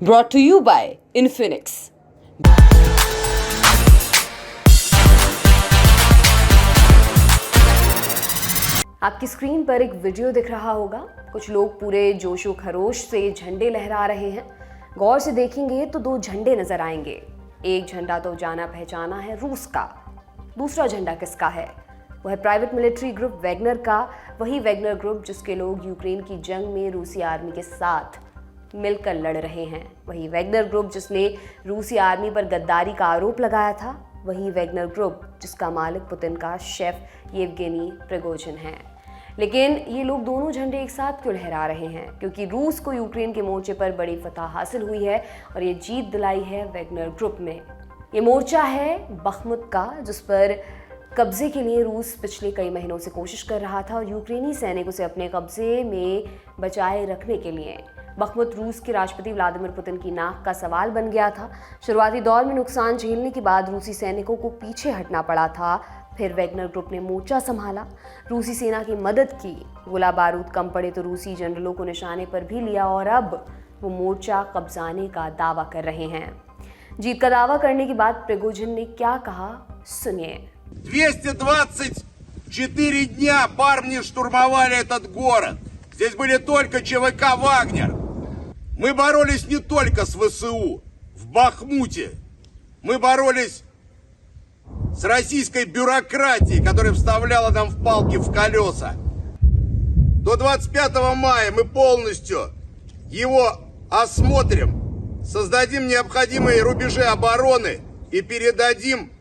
brought to you by Infinix. आपकी screen पर एक वीडियो दिख रहा होगा। कुछ लोग पूरे जोशो खरोश से झंडे लहरा रहे हैं। गौर से देखेंगे तो दो झंडे नजर आएंगे। एक झंडा तो जाना पहचाना है रूस का, दूसरा झंडा किसका है? वह प्राइवेट मिलिट्री ग्रुप वैगनर का, वही वैगनर ग्रुप जिसके लोग यूक्रेन की जंग में रूसी आर्मी के साथ मिलकर लड़ रहे हैं। वही वैगनर ग्रुप जिसने रूसी आर्मी पर गद्दारी का आरोप लगाया था। वही वैगनर ग्रुप जिसका मालिक पुतिन का शेफ येवगेनी प्रिगोजिन है। लेकिन ये लोग दोनों झंडे एक साथ क्यों लहरा रहे हैं? क्योंकि रूस को यूक्रेन के मोर्चे पर बड़ी फतह हासिल हुई है और ये जीत दिलाई है वैगनर ग्रुप में। ये मोर्चा है बखमुत का, जिस पर कब्जे के लिए रूस पिछले कई महीनों से कोशिश कर रहा था और यूक्रेनी सैनिक उसे अपने कब्जे में बचाए रखने के लिए। बखमुत रूस के राष्ट्रपति व्लादिमीर पुतिन की नाक का सवाल बन गया था। शुरुआती दौर में नुकसान झेलने के बाद रूसी सैनिकों को पीछे हटना पड़ा था। फिर वैगनर ग्रुप ने मोर्चा संभाला, रूसी सेना की मदद की। गोला बारूद कम पड़े तो रूसी जनरलों को निशाने पर भी लिया और अब वो मोर्चा कब्जाने का दावा कर रहे हैं। जीत का दावा करने के बाद प्रिगोजिन ने क्या कहा, सुनिए। 224 дня парни штурмовали этот город. Здесь были только ЧВК «Вагнер». Мы боролись не только с ВСУ в Бахмуте. Мы боролись с российской бюрократией, которая вставляла нам в палки в колеса. До 25 мая мы полностью его осмотрим, создадим необходимые рубежи обороны и передадим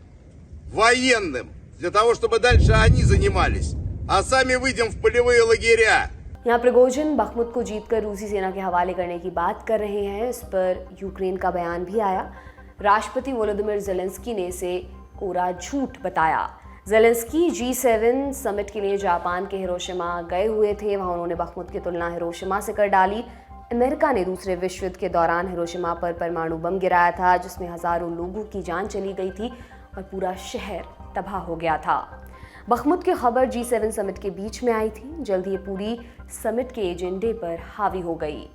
военным, для того, чтобы дальше они занимались, а сами выйдем в полевые лагеря. यहाँ प्रिगोजिन बखमुत को जीतकर रूसी सेना के हवाले करने की बात कर रहे हैं। इस पर यूक्रेन का बयान भी आया। राष्ट्रपति वोलोदिमीर ज़ेलेंस्की ने इसे कोरा झूठ बताया। ज़ेलेंस्की G7 समिट के लिए जापान के हिरोशिमा गए हुए थे। वहां उन्होंने बखमुत की तुलना हिरोशिमा से कर डाली। अमेरिका ने दूसरे विश्व युद्ध के दौरान हिरोशिमा पर परमाणु बम गिराया था, जिसमें हजारों लोगों की जान चली गई थी और पूरा शहर तबाह हो गया था। बखमुत की खबर G7 समिट के बीच में आई थी। जल्द ही पूरी समिट के एजेंडे पर हावी हो गई।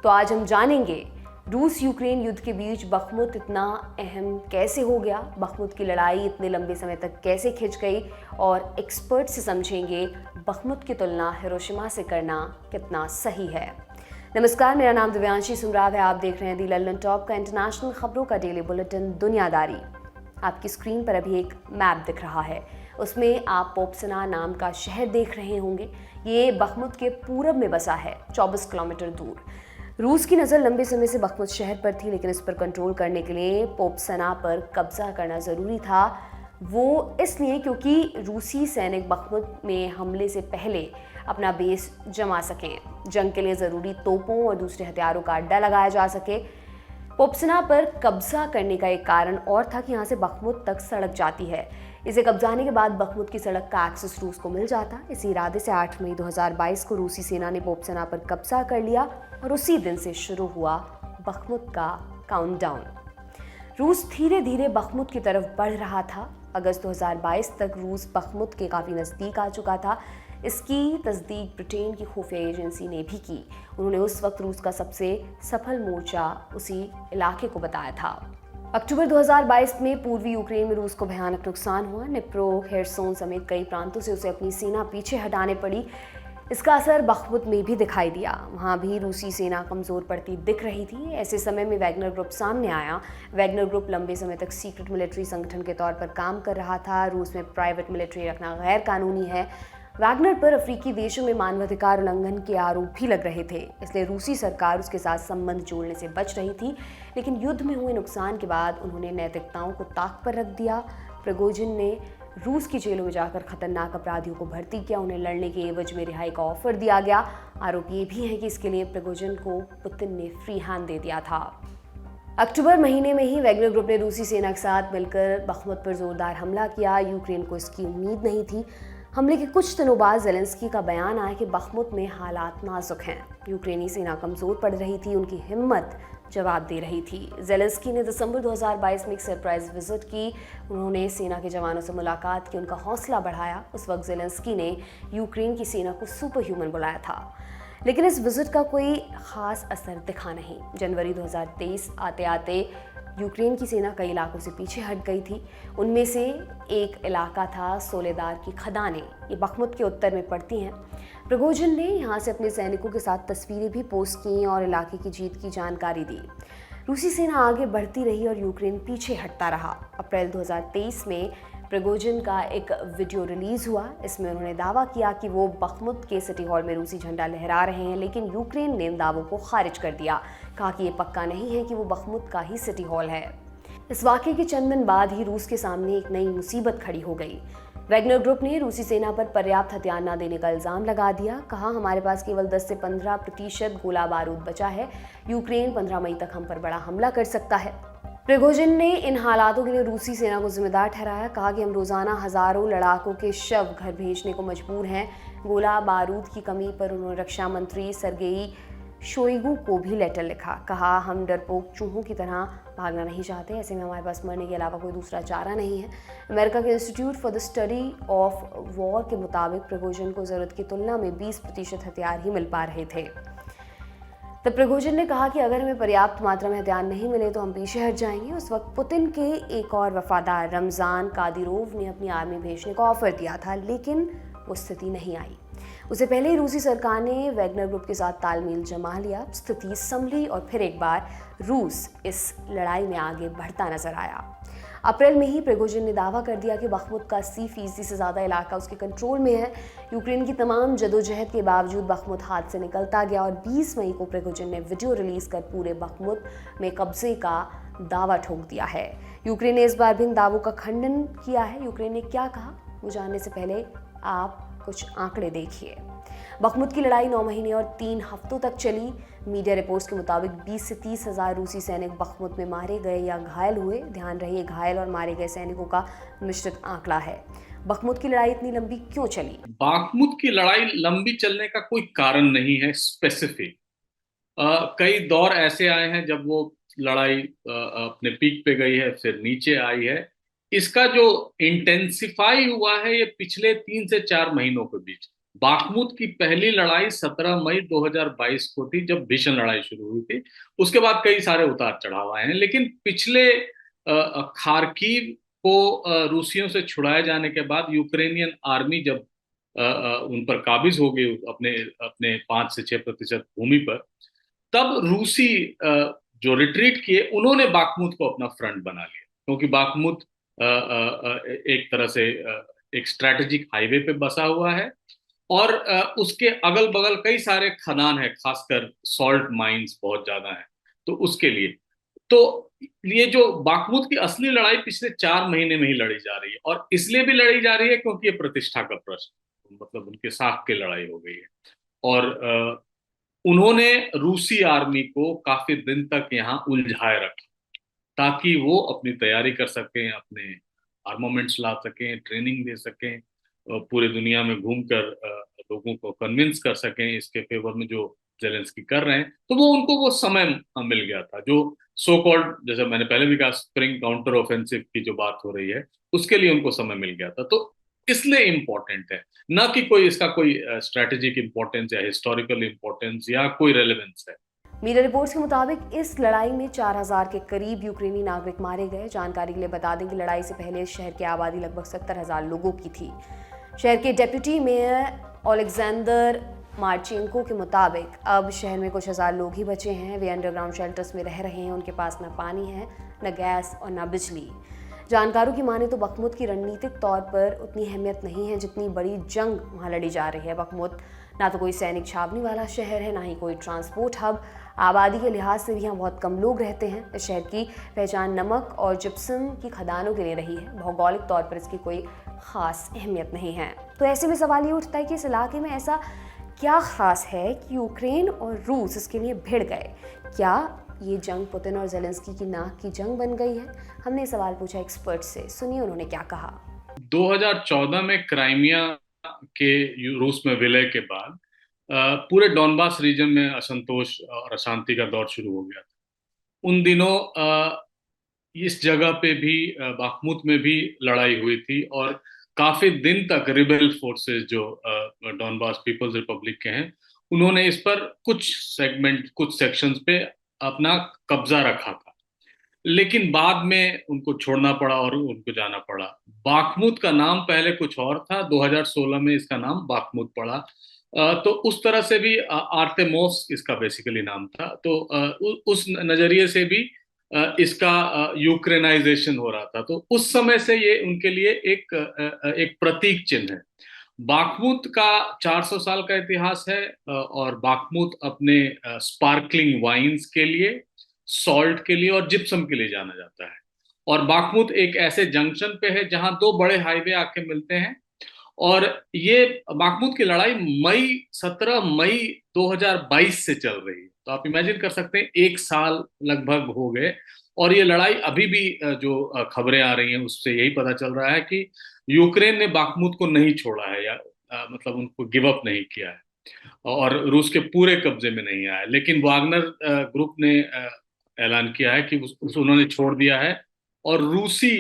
तो आज हम जानेंगे रूस यूक्रेन युद्ध के बीच बखमुत इतना अहम कैसे हो गया, बखमुत की लड़ाई इतने लंबे समय तक कैसे खिंच गई, और एक्सपर्ट से समझेंगे बखमुत की तुलना हिरोशिमा से करना कितना सही है। नमस्कार, मेरा नाम दिव्यांशी सुमराव है। आप देख रहे हैं दी लंदन टॉप का इंटरनेशनल खबरों का डेली बुलेटिन दुनियादारी। आपकी स्क्रीन पर अभी एक मैप दिख रहा है, उसमें आप पोप्सना नाम का शहर देख रहे होंगे। ये बखमुत के पूरब में बसा है, 24 किलोमीटर दूर। रूस की नज़र लंबे समय से बखमुत शहर पर थी, लेकिन इस पर कंट्रोल करने के लिए पोप्सना पर कब्जा करना ज़रूरी था। वो इसलिए क्योंकि रूसी सैनिक बखमुत में हमले से पहले अपना बेस जमा सकें, जंग के लिए ज़रूरी तोपों और दूसरे हथियारों का अड्डा लगाया जा सके। पोप्सना पर कब्जा करने का एक कारण और था कि यहाँ से बखमुत तक सड़क जाती है। इसे कब्जाने के बाद बखमुत की सड़क का एक्सेस रूस को मिल जाता। इसी इरादे से 8 मई 2022 को रूसी सेना ने पोप्सना पर कब्जा कर लिया और उसी दिन से शुरू हुआ बखमुत का काउंटडाउन। रूस धीरे धीरे बखमुत की तरफ बढ़ रहा था। अगस्त 2022 तक रूस बखमुत के काफ़ी नज़दीक आ चुका था। इसकी तस्दीक ब्रिटेन की खुफिया एजेंसी ने भी की। उन्होंने उस वक्त रूस का सबसे सफल मोर्चा उसी इलाके को बताया था। अक्टूबर 2022 में पूर्वी यूक्रेन में रूस को भयानक नुकसान हुआ। निप्रो, हेरसोन समेत कई प्रांतों से उसे अपनी सेना पीछे हटाने पड़ी। इसका असर बखमुत में भी दिखाई दिया। वहाँ भी रूसी सेना कमज़ोर पड़ती दिख रही थी। ऐसे समय में वैगनर ग्रुप सामने आया। वैगनर ग्रुप लंबे समय तक सीक्रेट मिलिट्री संगठन के तौर पर काम कर रहा था। रूस में प्राइवेट मिलिट्री रखना गैर कानूनी है। वैगनर पर अफ्रीकी देशों में मानवाधिकार उल्लंघन के आरोप भी लग रहे थे, इसलिए रूसी सरकार उसके साथ संबंध जोड़ने से बच रही थी। लेकिन युद्ध में हुए नुकसान के बाद उन्होंने नैतिकताओं को ताक पर रख दिया। प्रिगोजिन ने रूस की जेलों में जाकर खतरनाक अपराधियों को भर्ती किया। उन्हें लड़ने के एवज में रिहाई का ऑफर दिया गया। आरोप ये भी है कि इसके लिए प्रिगोजिन को पुतिन ने फ्री हैंड दे दिया था। अक्टूबर महीने में ही वैगनर ग्रुप ने रूसी सेना के साथ मिलकर बखमुत पर जोरदार हमला किया। यूक्रेन को इसकी उम्मीद नहीं थी। हमले के कुछ दिनों बाद ज़ेलेंस्की का बयान आया कि बखमुत में हालात नाजुक हैं। यूक्रेनी सेना कमज़ोर पड़ रही थी, उनकी हिम्मत जवाब दे रही थी। ज़ेलेंस्की ने दिसंबर 2022 में एक सरप्राइज विजिट की। उन्होंने सेना के जवानों से मुलाकात की, उनका हौसला बढ़ाया। उस वक्त ज़ेलेंस्की ने यूक्रेन की सेना को सुपर ह्यूमन बुलाया था। लेकिन इस विजिट का कोई खास असर दिखा नहीं। जनवरी 2023 आते आते यूक्रेन की सेना कई इलाकों से पीछे हट गई थी। उनमें से एक इलाका था सोलेदार की खदानें। ये बखमुत के उत्तर में पड़ती हैं। प्रिगोजिन ने यहाँ से अपने सैनिकों के साथ तस्वीरें भी पोस्ट की और इलाके की जीत की जानकारी दी। रूसी सेना आगे बढ़ती रही और यूक्रेन पीछे हटता रहा। अप्रैल 2023 में प्रिगोजिन का एक वीडियो रिलीज हुआ। इसमें उन्होंने दावा किया कि वो बखमुत के सिटी हॉल में रूसी झंडा लहरा रहे हैं, लेकिन यूक्रेन ने इन दावों को खारिज कर दिया। कहा कि ये पक्का नहीं है कि वो बखमुत का ही सिटी हॉल है। इस वाक़ये के चंद दिन बाद ही रूस के सामने एक नई मुसीबत खड़ी हो गई। वैगनर ग्रुप ने रूसी सेना पर पर्याप्त हथियार न देने का इल्जाम लगा दिया। कहा, हमारे पास केवल 10 से 15% गोला बारूद बचा है। यूक्रेन 15 मई तक हम पर बड़ा हमला कर सकता है। प्रिगोजिन ने इन हालातों के लिए रूसी सेना को जिम्मेदार ठहराया। कहा कि हम रोजाना हजारों लड़ाकों के शव घर भेजने को मजबूर हैं। गोला बारूद की कमी पर उन्होंने रक्षा मंत्री सर्गेई शोइगु को भी लेटर लिखा। कहा, हम डरपोक चूहों की तरह भागना नहीं चाहते, ऐसे में हमारे पास मरने के अलावा कोई दूसरा चारा नहीं है। अमेरिका के institute for the study of war के मुताबिक प्रिगोजिन को ज़रूरत की तुलना में 20% हथियार ही मिल पा रहे थे। तब प्रिगोजिन ने कहा कि अगर हमें पर्याप्त मात्रा में हथियार नहीं मिले तो हम पीछे हट जाएंगे। उस वक्त पुतिन के एक और वफादार रमज़ान कादिरोव ने अपनी आर्मी भेजने का ऑफर दिया था, लेकिन वो स्थिति नहीं आई। उससे पहले ही रूसी सरकार ने वैगनर ग्रुप के साथ तालमेल जमा लिया। स्थिति संभली और फिर एक बार रूस इस लड़ाई में आगे बढ़ता नजर आया। अप्रैल में ही प्रिगोजिन ने दावा कर दिया कि बखमुत का 80% से ज़्यादा इलाका उसके कंट्रोल में है। यूक्रेन की तमाम जदोजहद के बावजूद बखमुत हाथ से निकलता गया और 20 मई को प्रिगोजिन ने वीडियो रिलीज कर पूरे बखमुत में कब्जे का दावा ठोक दिया है। यूक्रेन ने इस बार भी इन दावों का खंडन किया है। यूक्रेन ने क्या कहा, वो जानने से पहले आप कुछ आंकड़े देखिए। बखमुत की लड़ाई 9 महीने और 3 हफ्तों तक चली। मीडिया रिपोर्ट्स के मुताबिक 20 से 30 हज़ार रूसी सैनिक बखमुत में मारे गए या घायल हुए। ध्यान रहे, घायल और मारे गए सैनिकों का मिश्रित आंकड़ा है। बखमुत की लड़ाई इतनी लंबी क्यों चली? बखमुत की लड़ाई लंबी चलने का कोई कारण नहीं है स्पेसिफिक। कई दौर ऐसे आए हैं जब वो लड़ाई अपने पीक पे गई है, फिर नीचे आई है। इसका जो इंटेंसिफाई हुआ है ये पिछले 3 से 4 महीनों के बीच। बाखमुत की पहली लड़ाई 17 मई 2022 को थी, जब भीषण लड़ाई शुरू हुई थी। उसके बाद कई सारे उतार चढ़ाव आए हैं, लेकिन पिछले खार्किव को रूसियों से छुड़ाए जाने के बाद यूक्रेनियन आर्मी जब उन पर काबिज हो गई अपने अपने 5 से 6% भूमि पर, तब रूसी जो रिट्रीट किए उन्होंने बाखमुत को अपना फ्रंट बना लिया, क्योंकि बाखमुत एक तरह से एक स्ट्रैटेजिक हाईवे पे बसा हुआ है और उसके अगल बगल कई सारे खदान है, खासकर सॉल्ट माइंस बहुत ज्यादा है। तो उसके लिए तो ये जो बाखमुत की असली लड़ाई पिछले 4 महीने में ही लड़ी जा रही है, और इसलिए भी लड़ी जा रही है क्योंकि ये प्रतिष्ठा का प्रश्न, मतलब उनके साख की लड़ाई हो गई है। और उन्होंने रूसी आर्मी को काफी दिन तक यहाँ उलझाए रखा ताकि वो अपनी तैयारी कर सकें, अपने आर्मामेंट्स ला सकें, ट्रेनिंग दे सकें, पूरे दुनिया में घूमकर लोगों को कन्विंस कर सकें इसके फेवर में जो जेलेंस्की कर रहे हैं। तो वो उनको वो समय मिल गया था, जो सो कॉल्ड, जैसे मैंने पहले भी कहा, स्प्रिंग काउंटर ऑफेंसिव की जो बात हो रही है, उसके लिए उनको समय मिल गया था। तो इसलिए इम्पोर्टेंट है, ना कि कोई इसका कोई स्ट्रेटेजिक इंपॉर्टेंस या हिस्टोरिकल इंपॉर्टेंस या कोई रेलेवेंस है। मीडिया रिपोर्ट्स के मुताबिक इस लड़ाई में 4000 के करीब यूक्रेनी नागरिक मारे गए। जानकारी के लिए बता दें कि लड़ाई से पहले इस शहर की आबादी लगभग 70,000 लोगों की थी। शहर के डेप्यूटी मेयर ओलेक्जेंडर मार्चेंको के मुताबिक अब शहर में कुछ हज़ार लोग ही बचे हैं। वे अंडरग्राउंड शेल्टर्स में रह रहे हैं। उनके पास न पानी है, न गैस और न बिजली। जानकारों की माने तो बखमुत की रणनीतिक तौर पर उतनी अहमियत नहीं है जितनी बड़ी जंग वहाँ लड़ी जा रही है। बखमुत ना तो कोई सैनिक छावनी वाला शहर है, ना ही कोई ट्रांसपोर्ट हब। आबादी के लिहाज से भी यहाँ बहुत कम लोग रहते हैं। इस शहर की पहचान नमक और जिप्सम की खदानों के लिए रही है। भौगोलिक तौर पर इसकी कोई ख़ास अहमियत नहीं है। तो ऐसे में सवाल ये उठता है कि इस इलाके में ऐसा क्या ख़ास है कि यूक्रेन और रूस इसके लिए भिड़ गए? क्या ये जंग पुतिन और जेलेंस्की की नाक की जंग बन गई है? हमने सवाल पूछा एक्सपर्ट से, सुनिए उन्होंने क्या कहा। 2014 में क्राइमिया के रूस में विलय के बाद पूरे डॉनबास रीजन में असंतोष और अशांति का दौर शुरू हो गया था। उन दिनों इस जगह पे भी, बाखमुत में भी लड़ाई हुई थी और काफी दिन तक रिबेल फोर्सेस जो डॉनबास पीपल्स रिपब्लिक के हैं, उन्होंने इस पर कुछ सेक्शंस पे अपना कब्जा रखा था, लेकिन बाद में उनको छोड़ना पड़ा और उनको जाना पड़ा। बाखमुत का नाम पहले कुछ और था, 2016 में इसका नाम बाखमुत पड़ा। तो उस तरह से भी आर्तेमोस इसका बेसिकली नाम था, तो उस नजरिए से भी इसका यूक्रेनाइजेशन हो रहा था। तो उस समय से ये उनके लिए एक प्रतीक चिन्ह है। बाखमुत का 400 साल का इतिहास है, और बाखमुत अपने स्पार्कलिंग वाइन्स के लिए, सॉल्ट के लिए और जिप्सम के लिए जाना जाता है। और बाखमुत एक ऐसे जंक्शन पे है जहां दो बड़े हाईवे आके मिलते हैं। और ये बाखमुत की लड़ाई 17 मई 2022 से चल रही है। तो आप इमेजिन कर सकते हैं, एक साल लगभग हो गए, और ये लड़ाई अभी भी जो खबरें आ रही हैं उससे यही पता चल रहा है कि यूक्रेन ने बाखमुत को नहीं छोड़ा है, या मतलब उनको गिव अप नहीं किया है, और रूस के पूरे कब्जे में नहीं आया। लेकिन वागनर ग्रुप ने ऐलान किया है कि उन्होंने छोड़ दिया है, और रूसी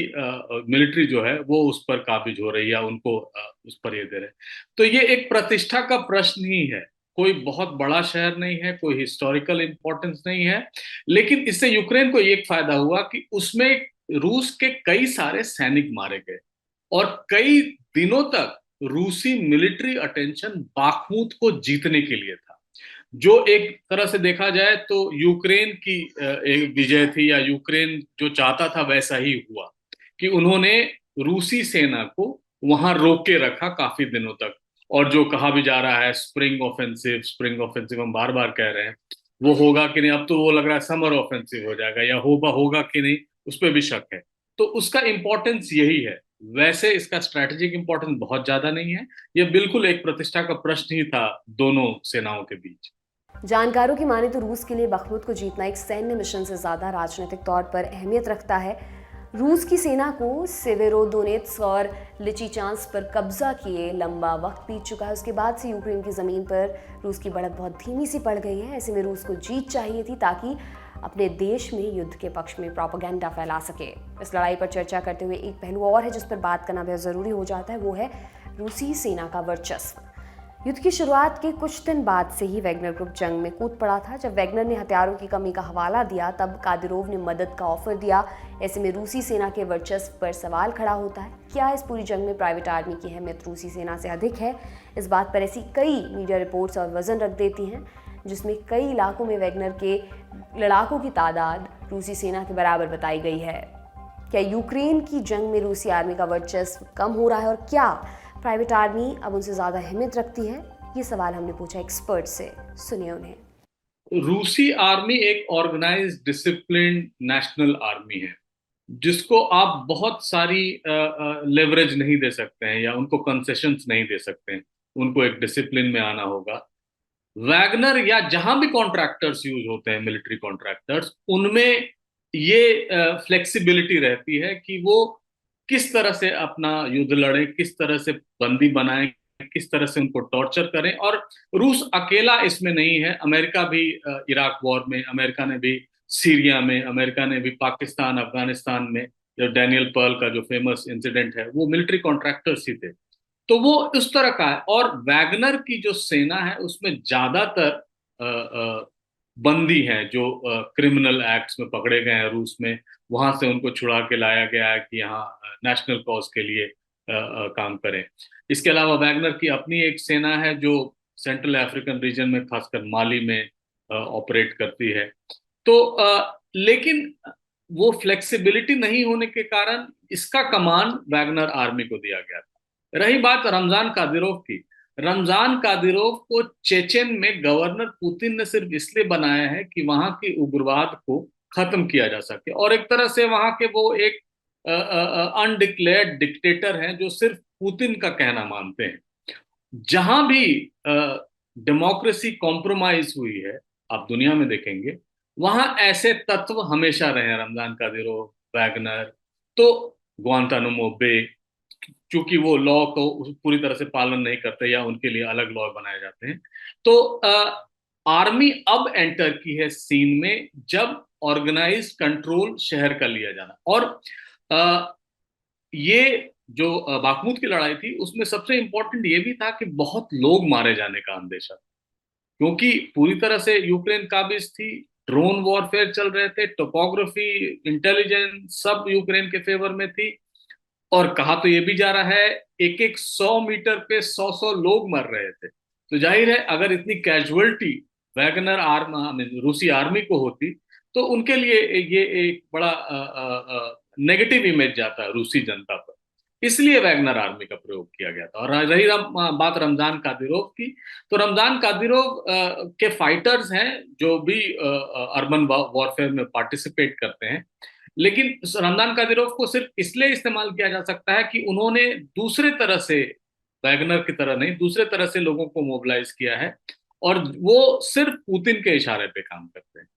मिलिट्री जो है वो उस पर काबिज हो रही है, उनको उस पर ये दे रहे हैं। तो ये एक प्रतिष्ठा का प्रश्न ही है, कोई बहुत बड़ा शहर नहीं है, कोई हिस्टोरिकल इंपॉर्टेंस नहीं है। लेकिन इससे यूक्रेन को एक फायदा हुआ कि उसमें रूस के कई सारे सैनिक मारे गए, और कई दिनों तक रूसी मिलिट्री अटेंशन बाखमुत को जीतने के लिए था, जो एक तरह से देखा जाए तो यूक्रेन की एक विजय थी, या यूक्रेन जो चाहता था वैसा ही हुआ, कि उन्होंने रूसी सेना को वहां रोक के रखा काफी दिनों तक। और जो कहा भी जा रहा है स्प्रिंग ऑफेंसिव हम बार बार कह रहे हैं, वो होगा कि नहीं, अब तो वो लग रहा है समर ऑफेंसिव हो जाएगा, या होगा कि नहीं उस पर भी शक है। तो उसका इंपॉर्टेंस यही है। वैसे इसका स्ट्रैटेजिक इंपॉर्टेंस बहुत ज्यादा नहीं है, ये बिल्कुल एक प्रतिष्ठा का प्रश्न ही था दोनों सेनाओं के बीच। जानकारों की माने तो रूस के लिए बखमुत को जीतना एक सैन्य मिशन से ज़्यादा राजनीतिक तौर पर अहमियत रखता है। रूस की सेना को सेवेरोदोनेत्स्क और लिचिचांस्क पर कब्जा किए लंबा वक्त बीत चुका है। उसके बाद से यूक्रेन की ज़मीन पर रूस की बढ़त बहुत धीमी सी पड़ गई है। ऐसे में रूस को जीत चाहिए थी ताकि अपने देश में युद्ध के पक्ष में प्रोपेगेंडा फैला सके। इस लड़ाई पर चर्चा करते हुए एक पहलू और है जिस पर बात करना बेहद ज़रूरी हो जाता है, वो है रूसी सेना का वर्चस्व। युद्ध की शुरुआत के कुछ दिन बाद से ही वैगनर ग्रुप जंग में कूद पड़ा था। जब वैगनर ने हथियारों की कमी का हवाला दिया तब कादिरोव ने मदद का ऑफर दिया। ऐसे में रूसी सेना के वर्चस्व पर सवाल खड़ा होता है, क्या इस पूरी जंग में प्राइवेट आर्मी की अहमियत रूसी सेना से अधिक है? इस बात पर ऐसी कई मीडिया रिपोर्ट्स और वजन रख देती हैं जिसमें कई इलाकों में वैगनर के लड़ाकों की तादाद रूसी सेना के बराबर बताई गई है। क्या यूक्रेन की जंग में रूसी आर्मी का वर्चस्व कम हो रहा है, और क्या प्राइवेट आर्मी अब उनसे ज़्यादा अहमियत रखती है? ये सवाल हमने पूछा एक्सपर्ट से, सुनिए उन्हें। रूसी आर्मी एक ऑर्गेनाइज्ड डिसिप्लिन्ड नेशनल आर्मी है, जिसको आप बहुत सारी लेवरेज नहीं दे सकते हैं, या उनको कंसेशंस नहीं दे सकते हैं। उनको एक डिसिप्लिन में आना होगा। वैगनर या जहां भी कॉन्ट्रैक्टर्स यूज होते हैं, मिलिट्री कॉन्ट्रैक्टर्स, उनमें ये फ्लेक्सिबिलिटी रहती है कि वो किस तरह से अपना युद्ध लड़े, किस तरह से बंदी बनाएं, किस तरह से उनको टॉर्चर करें। और रूस अकेला इसमें नहीं है। अमेरिका भी इराक वॉर में, अमेरिका ने भी सीरिया में, अमेरिका ने भी पाकिस्तान, अफगानिस्तान में, जो डैनियल पर्ल का जो फेमस इंसिडेंट है, वो मिलिट्री कॉन्ट्रैक्टर्स ही थे। तो वो उस तरह का है। और वैगनर की जो सेना है उसमें ज्यादातर बंदी हैं जो क्रिमिनल एक्ट्स में पकड़े गए हैं रूस में। वहां से उनको छुड़ा के लाया गया है कि यहाँ नेशनल कॉज के लिए काम करें। इसके अलावा वैगनर की अपनी एक सेना है जो सेंट्रल अफ्रीकन रीजन में, खासकर माली में ऑपरेट करती है। तो लेकिन वो फ्लेक्सिबिलिटी नहीं होने के कारण इसका कमान वैगनर आर्मी को दिया गया था। रही बात रमजान कादिरोव की, रमजान कादिरोव को चेचेन में गवर्नर पुतिन ने सिर्फ इसलिए बनाया है कि वहां की उग्रवाद को खत्म किया जा सके, और एक तरह से वहां के वो एक अनडिक्लेयर्ड डिक्टेटर हैं जो सिर्फ पुतिन का कहना मानते हैं। जहां भी डेमोक्रेसी कॉम्प्रोमाइज हुई है, आप दुनिया में देखेंगे, वहां ऐसे तत्व हमेशा रहे हैं। रमजान कादिरोव, वैगनर, तो ग्वांतानामो बे, चूंकि वो लॉ को पूरी तरह से पालन नहीं करते या उनके लिए अलग लॉ बनाए जाते हैं। तो आर्मी अब एंटर की है सीन में जब ऑर्गेनाइज कंट्रोल शहर का लिया जाना। और ये जो बाखमुत की लड़ाई थी उसमें सबसे इंपॉर्टेंट ये भी था कि बहुत लोग मारे जाने का अंदेशा था। क्योंकि पूरी तरह से यूक्रेन काबिज थी, ड्रोन वॉरफेयर चल रहे थे, टोपोग्राफी, इंटेलिजेंस सब यूक्रेन के फेवर में थी। और कहा तो ये भी जा रहा है एक एक 100 मीटर पे 100 लोग मर रहे थे। तो जाहिर है अगर इतनी कैजुअलिटी वैगनर रूसी आर्मी को होती तो उनके लिए ये एक बड़ा नेगेटिव इमेज जाता है रूसी जनता पर। इसलिए वैगनर आर्मी का प्रयोग किया गया था। और रही बात रमजान कादिरोव की, तो रमजान कादिरोव के फाइटर्स हैं जो भी अर्बन वॉरफेयर में पार्टिसिपेट करते हैं, लेकिन रमजान कादिरोव को सिर्फ इसलिए इस्तेमाल किया जा सकता है कि उन्होंने दूसरे तरह से, वैगनर की तरह नहीं, दूसरे तरह से लोगों को मोबिलाइज किया है और वो सिर्फ पुतिन के इशारे पे काम करते हैं।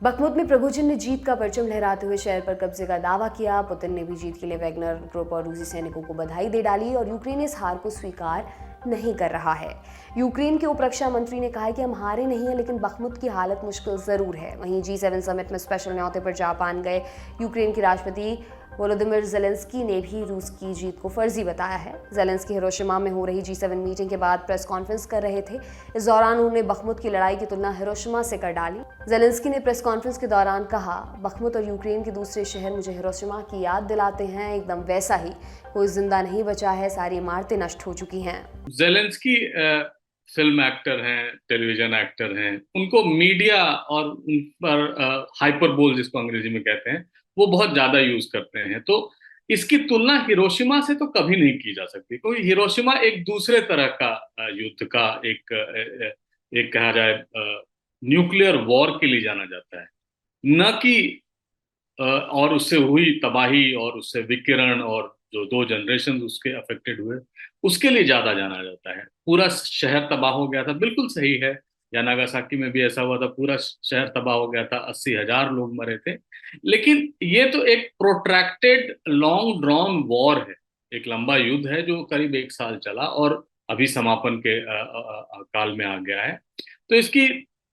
बखमुत में प्रगोजिन ने जीत का परचम लहराते हुए शहर पर कब्जे का दावा किया। पुतिन ने भी जीत के लिए वैगनर ग्रुप और रूसी सैनिकों को बधाई दे डाली और यूक्रेन इस हार को स्वीकार नहीं कर रहा है। यूक्रेन के उप रक्षा मंत्री ने कहा कि हम हारे नहीं हैं, लेकिन बखमुत की हालत मुश्किल जरूर है। वहीं G7 समिट में स्पेशल न्योते पर जापान गए यूक्रेन के राष्ट्रपति वोलोदिमिर ज़ेलेंस्की ने भी रूस की जीत को फर्जी बताया है। ज़ेलेंस्की हिरोशिमा में हो रही G7 मीटिंग के बाद प्रेस कॉन्फ्रेंस कर रहे थे। इस दौरान उन्होंने बखमुत की लड़ाई की तुलना हिरोशिमा से कर डाली। ज़ेलेंस्की ने प्रेस कॉन्फ्रेंस के दौरान कहा, बखमुत और यूक्रेन के दूसरे शहर मुझे हिरोशिमा की याद दिलाते हैं, एकदम वैसा ही। कोई जिंदा नहीं बचा है, सारी इमारतें नष्ट हो चुकी हैं। ज़ेलेंस्की फिल्म एक्टर हैं, टेलीविजन एक्टर हैं, उनको मीडिया और उन पर हाइपरबोल जिसको अंग्रेजी में कहते हैं वो बहुत ज्यादा यूज करते हैं। तो इसकी तुलना हिरोशिमा से तो कभी नहीं की जा सकती, क्योंकि हिरोशिमा एक दूसरे तरह का युद्ध का एक कहा जाए न्यूक्लियर वॉर के लिए जाना जाता है, न कि और उससे हुई तबाही और उससे विकिरण और जो 2 जनरेशन उसके अफेक्टेड हुए उसके लिए ज्यादा जाना जाता है। पूरा शहर तबाह हो गया था, बिल्कुल सही है, या नागासाकी में भी ऐसा हुआ था, पूरा शहर तबाह हो गया था, 80,000 लोग मरे थे। लेकिन ये तो एक प्रोट्रैक्टेड लॉन्ग ड्रॉन वॉर है, एक लंबा युद्ध है जो करीब 1 साल चला और अभी समापन के काल में आ गया है। तो इसकी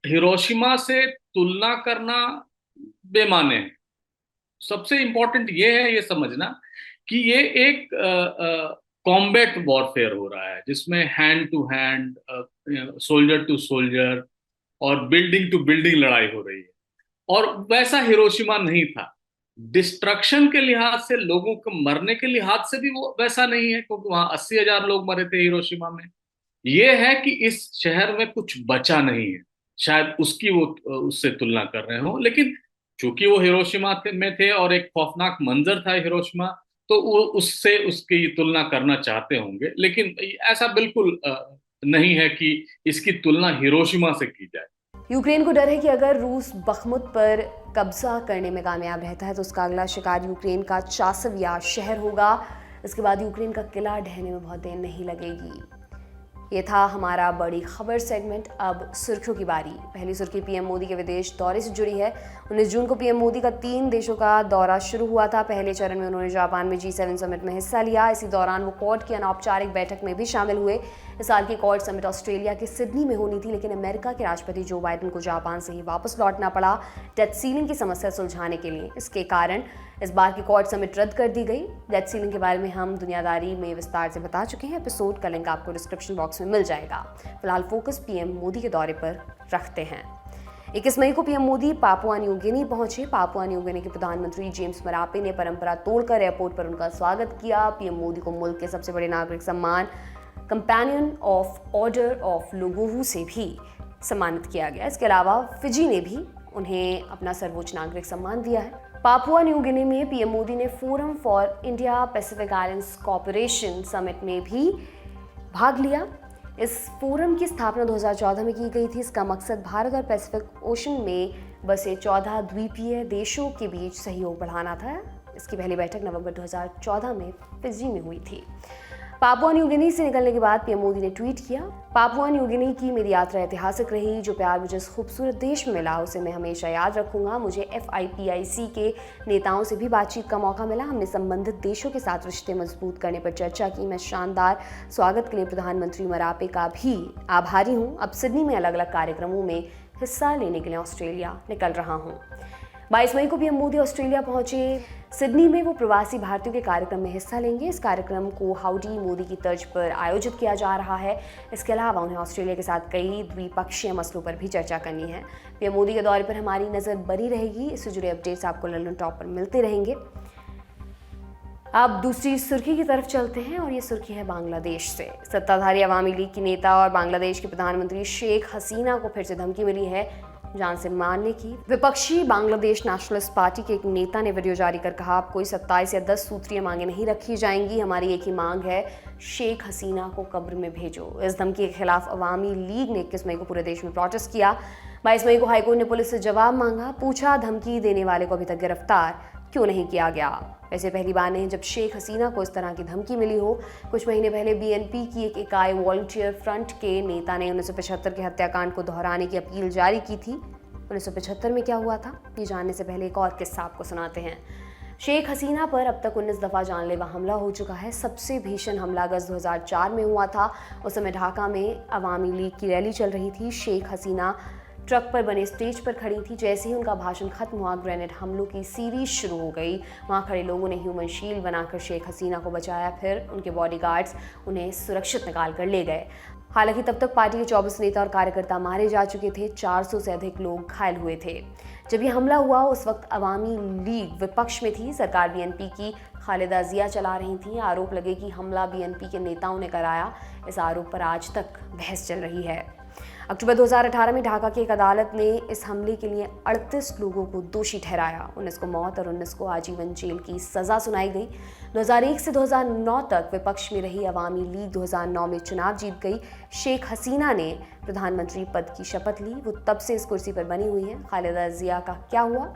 हिरोशिमा से तुलना करना बेमाने है। सबसे इंपॉर्टेंट ये है ये समझना कि ये एक कॉम्बैट वॉरफेयर हो रहा है जिसमें hand to hand, soldier to soldier और बिल्डिंग टू बिल्डिंग लड़ाई हो रही है। और वैसा हिरोशिमा नहीं था। डिस्ट्रक्शन के लिहाज से, लोगों को मरने के लिहाज से भी वो वैसा नहीं है, क्योंकि वहां 80,000 लोग मरे थे हिरोशिमा में। ये है कि इस शहर में कुछ बचा नहीं है, शायद उसकी वो उससे तुलना कर रहे हो। लेकिन चूंकि वो हिरोशिमा में थे और एक खौफनाक मंजर था हिरोशिमा, तो वो उससे उसकी तुलना करना चाहते होंगे, लेकिन ऐसा बिल्कुल नहीं है कि इसकी तुलना हिरोशिमा से की जाए। यूक्रेन को डर है कि अगर रूस बखमुत पर कब्जा करने में कामयाब रहता है तो उसका अगला शिकार यूक्रेन का चासव या शहर होगा। इसके बाद यूक्रेन का किला ढहने में बहुत देर नहीं लगेगी। ये था हमारा बड़ी खबर सेगमेंट। अब सुर्खियों की बारी। पहली सुर्खी पीएम मोदी के विदेश दौरे से जुड़ी है। 19 जून को पीएम मोदी का 3 देशों का दौरा शुरू हुआ था। पहले चरण में उन्होंने जापान में G7 समिट में हिस्सा लिया। इसी दौरान वो क्वाड की अनौपचारिक बैठक में भी शामिल हुए। इस साल की क्वाड समिट ऑस्ट्रेलिया के सिडनी में होनी थी, लेकिन अमेरिका के राष्ट्रपति जो बाइडेन को जापान से ही वापस लौटना पड़ा डेट सीलिंग की समस्या सुलझाने के लिए। इसके कारण इस बार की क्वाड समिट रद्द कर दी गई। डेट सीलिंग के बारे में हम दुनियादारी में विस्तार से बता चुके हैं। एपिसोड का लिंक आपको डिस्क्रिप्शन बॉक्स में मिल जाएगा। फिलहाल फोकस पीएम मोदी के दौरे पर रखते हैं। 21 मई को PM Modi Papua New Guinea पहुंचे। पापुआ न्यू गिनी के प्रधानमंत्री जेम्स मरापे ने परंपरा तोड़कर एयरपोर्ट पर उनका स्वागत किया। पीएम मोदी को मुल्क के सबसे बड़े नागरिक सम्मान कंपेनियन ऑफ ऑर्डर ऑफ लोगोहू से भी सम्मानित किया गया। इसके अलावा फिजी ने भी उन्हें अपना सर्वोच्च नागरिक सम्मान दिया है। पापुआ न्यू गिनी में पीएम मोदी ने forum for India Pacific islands corporation summit में भी भाग लिया। इस फोरम की स्थापना 2014 में की गई थी। इसका मकसद भारत और पैसिफिक ओशन में बसे 14 द्वीपीय देशों के बीच सहयोग बढ़ाना था। इसकी पहली बैठक नवंबर 2014 में फिजी में हुई थी। पापुआ न्यू गिनी से निकलने के बाद पीएम मोदी ने ट्वीट किया, पापुआ न्यू गिनी की मेरी यात्रा ऐतिहासिक रही। जो प्यार मुझे इस खूबसूरत देश में मिला उसे मैं हमेशा याद रखूंगा। मुझे FIPIC के नेताओं से भी बातचीत का मौका मिला। हमने संबंधित देशों के साथ रिश्ते मजबूत करने पर चर्चा की। मैं शानदार स्वागत के लिए प्रधानमंत्री मरापे का भी आभारी हूँ। अब सिडनी में अलग अलग कार्यक्रमों में हिस्सा लेने के लिए ऑस्ट्रेलिया निकल रहा हूँ। 22 मई को पीएम मोदी ऑस्ट्रेलिया पहुंचे। सिडनी में वो प्रवासी भारतीयों के कार्यक्रम में हिस्सा लेंगे। इस कार्यक्रम को हाउडी मोदी की तर्ज पर आयोजित किया जा रहा है। इसके अलावा उन्हें ऑस्ट्रेलिया के साथ कई द्विपक्षीय मसलों पर भी चर्चा करनी है। पीएम मोदी के दौरे पर हमारी नज़र बनी रहेगी। इससे जुड़े अपडेट्स आपको लंदन टॉप पर मिलते रहेंगे। अब दूसरी सुर्खी की तरफ चलते हैं और ये सुर्खी है बांग्लादेश से। सत्ताधारी अवामी लीग की नेता और बांग्लादेश की प्रधानमंत्री शेख हसीना को फिर से धमकी मिली है जान से मारने की। विपक्षी बांग्लादेश नेशनलिस्ट पार्टी के एक नेता ने वीडियो जारी कर कहा, अब कोई 27 या 10 सूत्रीय मांगे नहीं रखी जाएंगी, हमारी एक ही मांग है, शेख हसीना को कब्र में भेजो। इस धमकी के खिलाफ अवामी लीग ने 21 मई को पूरे देश में प्रोटेस्ट किया। 22 मई को हाईकोर्ट ने पुलिस से जवाब मांगा, पूछा धमकी देने वाले को अभी तक गिरफ्तार क्यों नहीं किया गया। वैसे पहली बार नहीं जब शेख हसीना को इस तरह की धमकी मिली हो। कुछ महीने पहले बीएनपी की एक इकाई वॉलंटियर फ्रंट के नेता ने 1975 के हत्याकांड को दोहराने की अपील जारी की थी। 1975 में क्या हुआ था, ये जानने से पहले एक और किस्सा आपको सुनाते हैं। शेख हसीना पर अब तक 19 दफ़ा जानलेवा हमला हो चुका है। सबसे भीषण हमला अगस्त 2004 में हुआ था। उस समय ढाका में अवामी लीग की रैली चल रही थी। शेख हसीना ट्रक पर बने स्टेज पर खड़ी थी। जैसे ही उनका भाषण खत्म हुआ, ग्रेनेड हमलों की सीरीज शुरू हो गई। वहां खड़े लोगों ने ह्यूमन शील्ड बनाकर शेख हसीना को बचाया। फिर उनके बॉडीगार्ड्स उन्हें सुरक्षित निकाल कर ले गए। हालांकि तब तक पार्टी के 24 नेता और कार्यकर्ता मारे जा चुके थे। 400 से अधिक लोग घायल हुए थे। जब ये हमला हुआ उस वक्त अवामी लीग विपक्ष में थी। सरकार बीएनपी की खालिदा जिया चला रही थी। आरोप लगे कि हमला बीएनपी के नेताओं ने कराया। इस आरोप पर आज तक बहस चल रही है। अक्टूबर 2018 में ढाका की एक अदालत ने इस हमले के लिए 38 लोगों को दोषी ठहराया। 19 को मौत और 19 को आजीवन जेल की सजा सुनाई गई। 2001 से 2009 तक विपक्ष में रही अवामी लीग 2009 में चुनाव जीत गई। शेख हसीना ने प्रधानमंत्री पद की शपथ ली। वो तब से इस कुर्सी पर बनी हुई है। खालिदा जिया का क्या हुआ?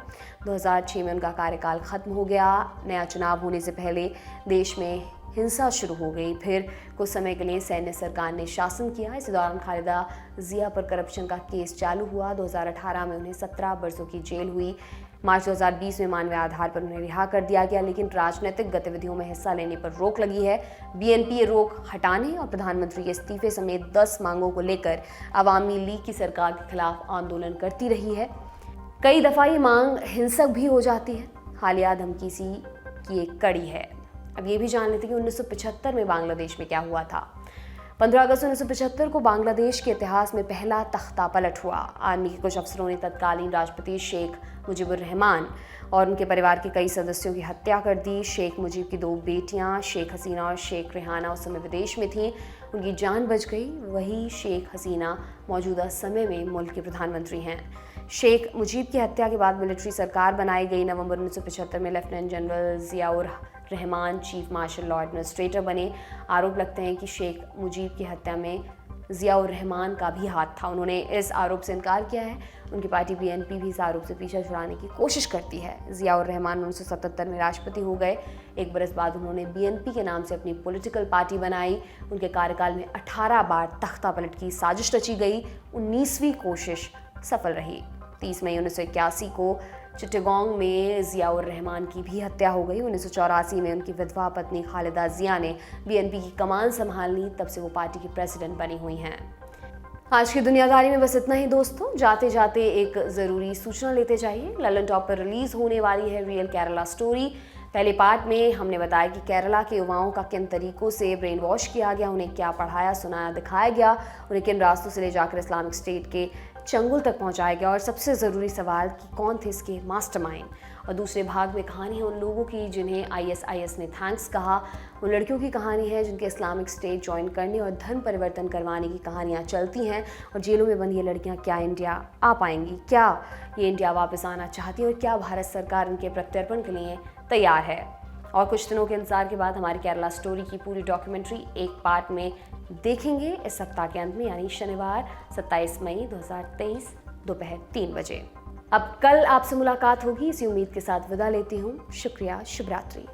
2006 में उनका कार्यकाल खत्म हो गया। नया चुनाव होने से पहले देश में हिंसा शुरू हो गई। फिर कुछ समय के लिए सैन्य सरकार ने शासन किया। इस दौरान खालिदा जिया पर करप्शन का केस चालू हुआ। 2018 में उन्हें 17 वर्षों की जेल हुई। मार्च 2020 में मानवीय आधार पर उन्हें रिहा कर दिया गया, लेकिन राजनीतिक गतिविधियों में हिस्सा लेने पर रोक लगी है। बीएनपी ये रोक हटाने और प्रधानमंत्री के इस्तीफे समेत 10 मांगों को लेकर अवामी लीग की सरकार के खिलाफ आंदोलन करती रही है। कई दफ़ा ये मांग हिंसक भी हो जाती है। हालिया धमकी सी की एक कड़ी है। अब ये भी जान लेते कि 1975 में बांग्लादेश में क्या हुआ था। 15 अगस्त 1975 को बांग्लादेश के इतिहास में पहला तख्ता पलट हुआ। आर्मी के कुछ अफसरों ने तत्कालीन राष्ट्रपति शेख मुजीबुर रहमान और उनके परिवार के कई सदस्यों की हत्या कर दी। शेख मुजीब की 2 बेटियां शेख हसीना और शेख रेहाना उस समय विदेश में थीं। उनकी जान बच गई। वही शेख हसीना मौजूदा समय में मुल्क के प्रधानमंत्री हैं। शेख मुजीब की हत्या के बाद मिलिट्री सरकार बनाई गई। नवंबर 1975 में lieutenant general Ziaur Rahman chief marshal law administrator बने। आरोप लगते हैं कि शेख मुजीब की हत्या में जियाउर रहमान का भी हाथ था। उन्होंने इस आरोप से इनकार किया है। उनकी पार्टी बीएनपी भी इस आरोप से पीछा छुड़ाने की कोशिश करती है। जियाउर रहमान 1977 में राष्ट्रपति हो गए। एक बरस बाद उन्होंने बीएनपी के नाम से अपनी पॉलिटिकल पार्टी बनाई। उनके कार्यकाल में 18 बार तख्ता पलट की साजिश रची गई। 19वीं कोशिश सफल रही। 30 मई 1981 को चिट्टगांव में जियाउर रहमान की भी हत्या हो गई। 1984 में उनकी विधवा पत्नी खालिदा जिया ने बीएनपी की कमान संभाल ली। तब से वो पार्टी की प्रेसिडेंट बनी हुई हैं। आज की दुनियादारी में बस इतना ही दोस्तों। जाते जाते एक ज़रूरी सूचना लेते जाइए। ललन टॉप पर रिलीज़ होने वाली है रियल केरला स्टोरी। पहले पार्ट में हमने बताया कि केरला के युवाओं का किन तरीकों से ब्रेन वॉश किया गया, उन्हें क्या पढ़ाया सुनाया दिखाया गया, उन्हें किन रास्तों से ले जाकर इस्लामिक स्टेट के चंगुल तक पहुंचाया गया, और सबसे ज़रूरी सवाल कि कौन थे इसके मास्टरमाइंड। और दूसरे भाग में कहानी है उन लोगों की जिन्हें आईएसआईएस ने थैंक्स कहा। उन लड़कियों की कहानी है जिनके इस्लामिक स्टेट ज्वाइन करने और धर्म परिवर्तन करवाने की कहानियाँ चलती हैं। और जेलों में बंद ये लड़कियाँ क्या इंडिया आ पाएंगी, क्या ये इंडिया वापस आना चाहती हैं, और क्या भारत सरकार इनके प्रत्यर्पण के लिए तैयार है। और कुछ दिनों के इंतजार के बाद हमारी केरला स्टोरी की पूरी डॉक्यूमेंट्री एक पार्ट में देखेंगे इस सप्ताह के अंत में, यानी शनिवार 27 मई 2023 दोपहर 3 बजे। अब कल आपसे मुलाकात होगी, इसी उम्मीद के साथ विदा लेती हूँ। शुक्रिया, शुभ रात्रि।